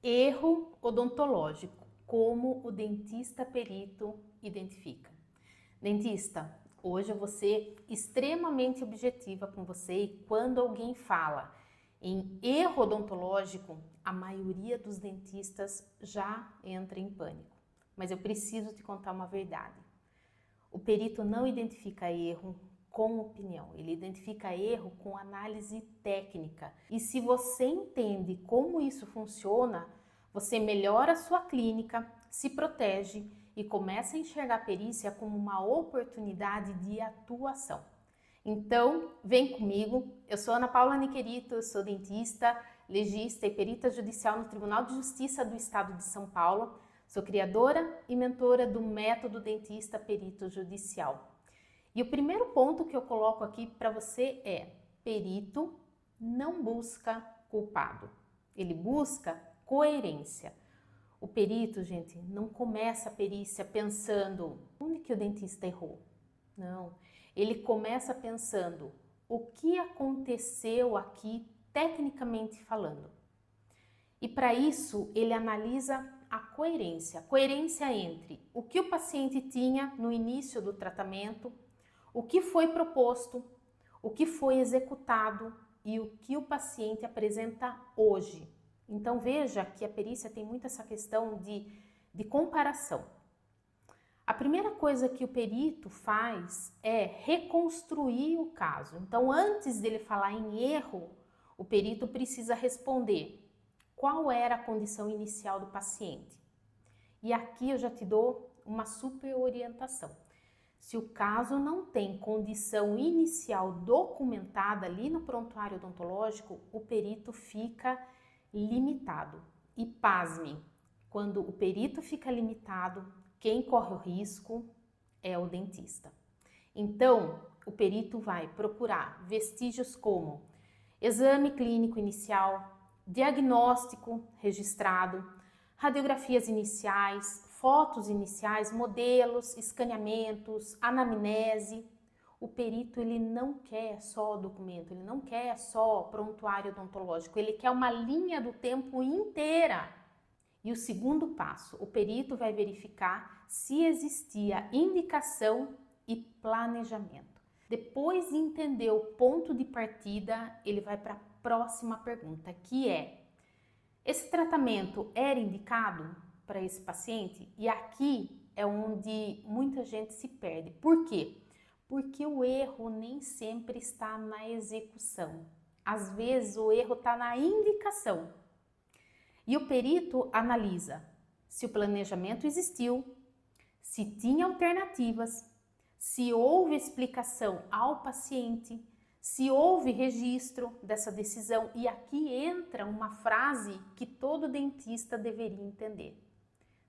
Erro odontológico, como o dentista perito identifica. Dentista, hoje eu vou ser extremamente objetiva com você e quando alguém fala em erro odontológico, a maioria dos dentistas já entra em pânico. Mas eu preciso te contar uma verdade. O perito não identifica erro com opinião, ele identifica erro com análise técnica. E se você entende como isso funciona, você melhora a sua clínica, se protege e começa a enxergar a perícia como uma oportunidade de atuação. Então, vem comigo. Eu sou Ana Paula Niquerito, eu sou dentista, legista e perita judicial no Tribunal de Justiça do Estado de São Paulo. Sou criadora e mentora do método dentista perito judicial. E o primeiro ponto que eu coloco aqui para você é: perito não busca culpado, ele busca coerência. O perito, gente, não começa a perícia pensando onde que o dentista errou. Não, ele começa pensando o que aconteceu aqui tecnicamente falando. E para isso ele analisa a coerência entre o que o paciente tinha no início do tratamento, o que foi proposto, o que foi executado e o que o paciente apresenta hoje. Então veja que a perícia tem muito essa questão de comparação. A primeira coisa que o perito faz é reconstruir o caso. Então antes dele falar em erro, o perito precisa responder qual era a condição inicial do paciente. E aqui eu já te dou uma super orientação. Se o caso não tem condição inicial documentada ali no prontuário odontológico, o perito fica limitado. E pasme, quando o perito fica limitado, quem corre o risco é o dentista. Então, o perito vai procurar vestígios como exame clínico inicial, diagnóstico registrado, radiografias iniciais, fotos iniciais, modelos, escaneamentos, anamnese. O perito ele não quer só documento, ele não quer só prontuário odontológico, ele quer uma linha do tempo inteira. E o segundo passo, o perito vai verificar se existia indicação e planejamento. Depois de entender o ponto de partida, ele vai para a próxima pergunta, que é: esse tratamento era indicado para esse paciente? E aqui é onde muita gente se perde. Por quê? Porque o erro nem sempre está na execução. Às vezes o erro está na indicação. E o perito analisa se o planejamento existiu, se tinha alternativas, se houve explicação ao paciente, se houve registro dessa decisão. E aqui entra uma frase que todo dentista deveria entender: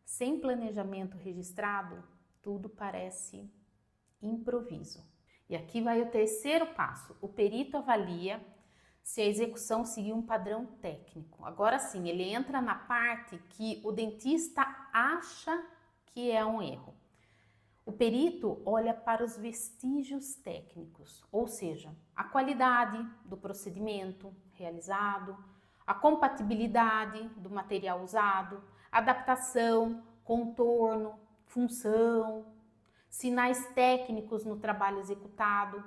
sem planejamento registrado, tudo parece improviso. E aqui vai o terceiro passo: o perito avalia se a execução seguiu um padrão técnico. Agora sim, ele entra na parte que o dentista acha que é um erro. O perito olha para os vestígios técnicos, ou seja, a qualidade do procedimento realizado, a compatibilidade do material usado, adaptação, contorno, função, sinais técnicos no trabalho executado.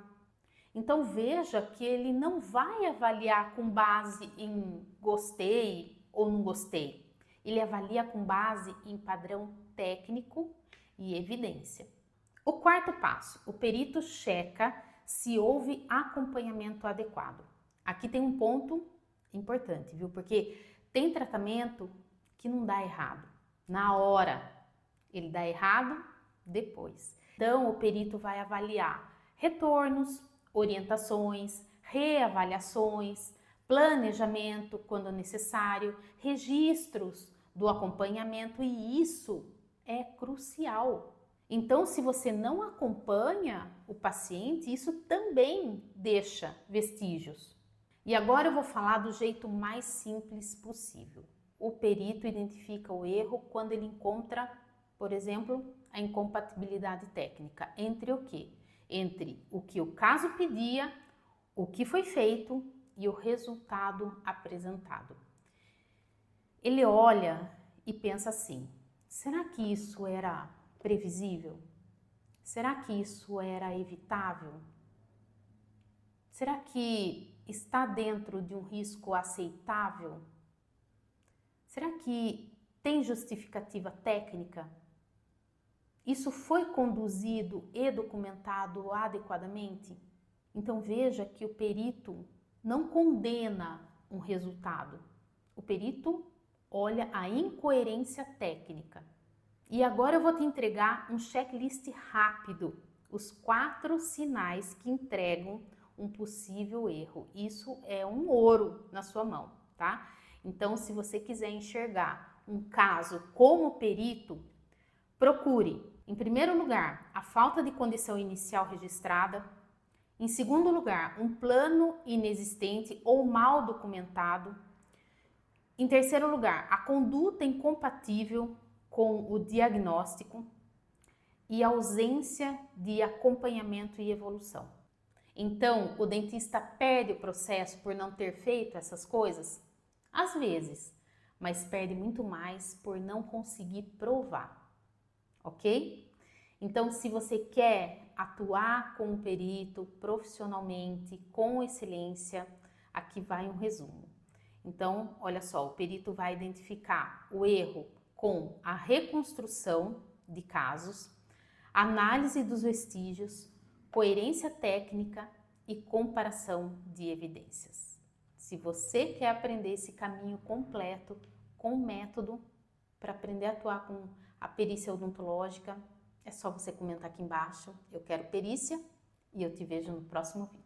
Então veja que ele não vai avaliar com base em gostei ou não gostei. Ele avalia com base em padrão técnico e evidência. O quarto passo, o perito checa se houve acompanhamento adequado. Aqui tem um ponto importante, viu? Porque tem tratamento que não dá errado na hora, ele dá errado depois. Então o perito vai avaliar retornos, orientações, reavaliações, planejamento quando necessário, registros do acompanhamento, e isso é crucial. Então, se você não acompanha o paciente, isso também deixa vestígios. E agora eu vou falar do jeito mais simples possível. O perito identifica o erro quando ele encontra, por exemplo, a incompatibilidade técnica entre o quê? Entre o que o caso pedia, o que foi feito e o resultado apresentado. Ele olha e pensa assim: será que isso era previsível? Será que isso era evitável? Será que está dentro de um risco aceitável? Será que tem justificativa técnica? Isso foi conduzido e documentado adequadamente? Então veja que o perito não condena um resultado. O perito olha a incoerência técnica. E agora eu vou te entregar um checklist rápido, os 4 sinais que entregam um possível erro. Isso é um ouro na sua mão, tá? Então, se você quiser enxergar um caso como perito, procure, em primeiro lugar, a falta de condição inicial registrada. Em segundo lugar, um plano inexistente ou mal documentado. Em terceiro lugar, a conduta incompatível com o diagnóstico e ausência de acompanhamento e evolução. Então, o dentista perde o processo por não ter feito essas coisas? Às vezes, mas perde muito mais por não conseguir provar, ok? Então, se você quer atuar como perito profissionalmente, com excelência, aqui vai um resumo. Então, olha só, o perito vai identificar o erro com a reconstrução de casos, análise dos vestígios, coerência técnica e comparação de evidências. Se você quer aprender esse caminho completo com método para aprender a atuar com a perícia odontológica, é só você comentar aqui embaixo. Eu quero perícia e eu te vejo no próximo vídeo.